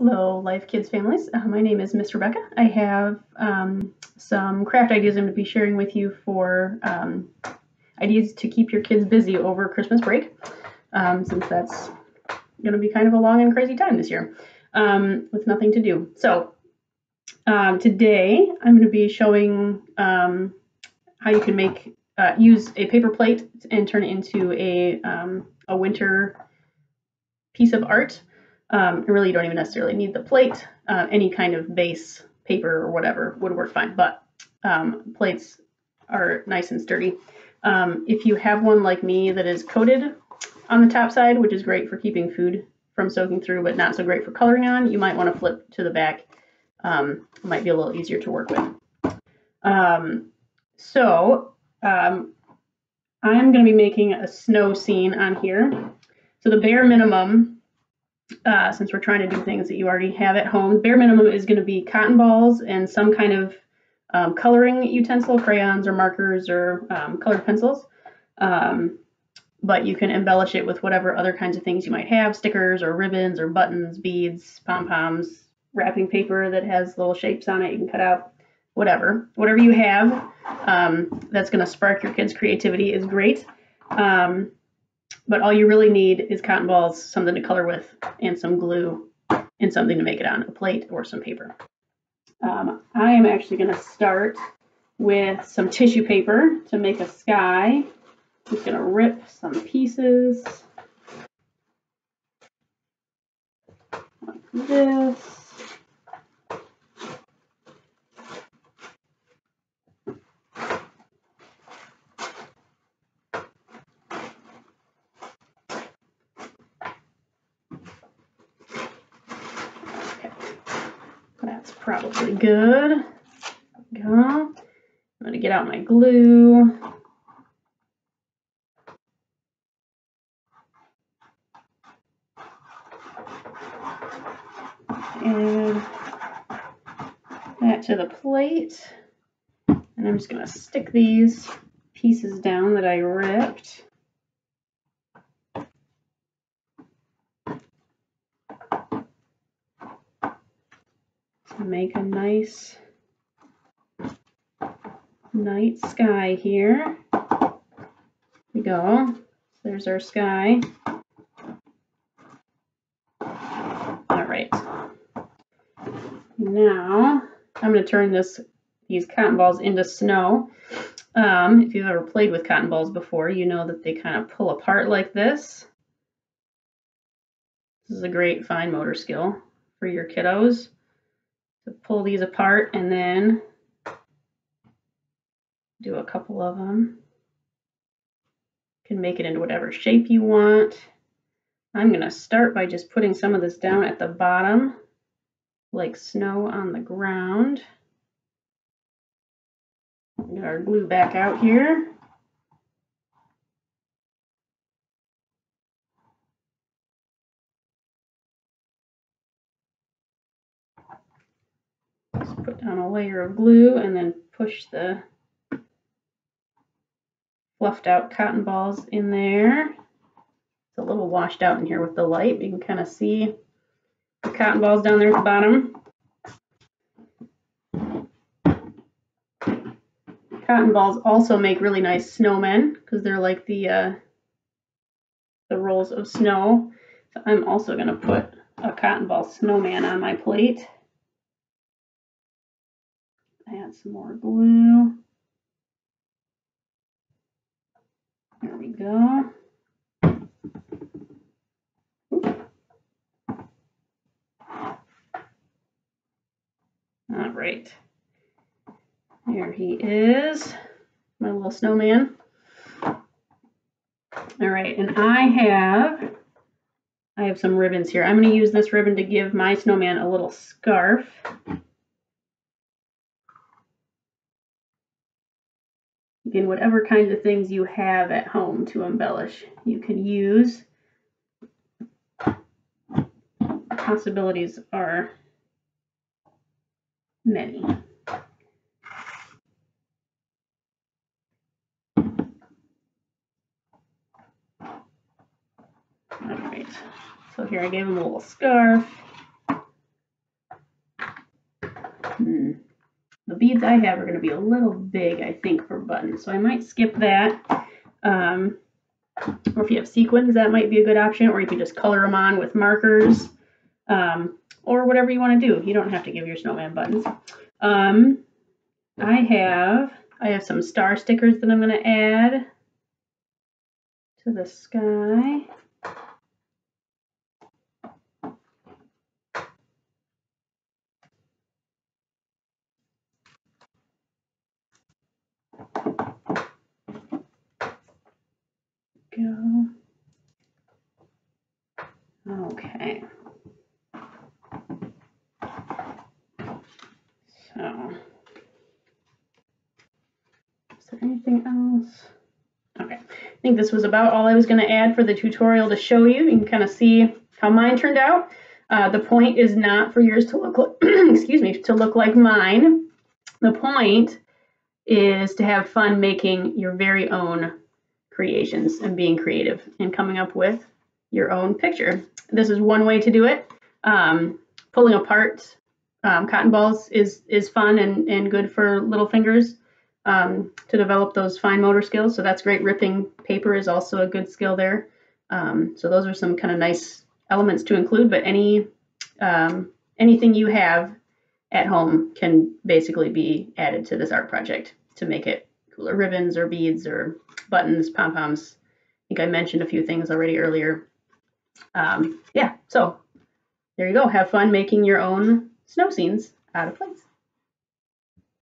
Hello, Life Kids families. My name is Miss Rebecca. I have some craft ideas I'm going to be sharing with you for ideas to keep your kids busy over Christmas break, since that's going to be kind of a long and crazy time this year with nothing to do. So today I'm going to be showing how you can use a paper plate and turn it into a winter piece of art. Really, you don't even necessarily need the plate. Any kind of base paper or whatever would work fine, but plates are nice and sturdy. If you have one like me that is coated on the top side, which is great for keeping food from soaking through, but not so great for coloring on, you might want to flip to the back. It might be a little easier to work with. I'm going to be making a snow scene on here. So the bare minimum, since we're trying to do things that you already have at home, bare minimum is going to be cotton balls and some kind of coloring utensil, crayons or markers or colored pencils. But you can embellish it with whatever other kinds of things you might have, stickers or ribbons or buttons, beads, pom-poms, wrapping paper that has little shapes on it you can cut out, whatever you have that's going to spark your kids' creativity is great. But all you really need is cotton balls, something to color with, and some glue, and something to make it on, a plate or some paper. I am actually going to start with some tissue paper to make a sky. I'm just going to rip some pieces like this. That's probably good. There we go. I'm going to get out my glue. Add that to the plate. And I'm just going to stick these pieces down that I ripped. To make a nice night sky here. Here we go. There's our sky. All right. Now I'm going to turn these cotton balls into snow. If you've ever played with cotton balls before, you know that they kind of pull apart like this. This is a great fine motor skill for your kiddos to pull these apart and then do a couple of them. You can make it into whatever shape you want. I'm going to start by just putting some of this down at the bottom, like snow on the ground. Get our glue back out here. Just put down a layer of glue and then push the fluffed out cotton balls in there. It's a little washed out in here with the light. You can kind of see the cotton balls down there at the bottom. Cotton balls also make really nice snowmen because they're like the rolls of snow. So I'm also going to put a cotton ball snowman on my plate. Add some more glue. There we go. All right. There he is, my little snowman. All right, and I have some ribbons here. I'm going to use this ribbon to give my snowman a little scarf. Again, whatever kinds of things you have at home to embellish, you can use. The possibilities are many. All right, so here I gave him a little scarf. The beads I have are going to be a little big, I think, for buttons, so I might skip that. Or if you have sequins, that might be a good option, or you can just color them on with markers, or whatever you want to do. You don't have to give your snowman buttons. I have some star stickers that I'm going to add to the sky. Go. Okay. So, is there anything else? Okay, I think this was about all I was going to add for the tutorial to show you. You can kind of see how mine turned out. The point is not for yours to look like, excuse me, to look like mine. The point is to have fun making your very own creations and being creative and coming up with your own picture. This is one way to do it. Pulling apart cotton balls is fun and good for little fingers to develop those fine motor skills. So that's great. Ripping paper is also a good skill there. So those are some kind of nice elements to include, but anything you have at home can basically be added to this art project to make it cooler. Ribbons or beads or buttons, pom-poms. I think I mentioned a few things already earlier. Yeah, so there you go. Have fun making your own snow scenes out of plates.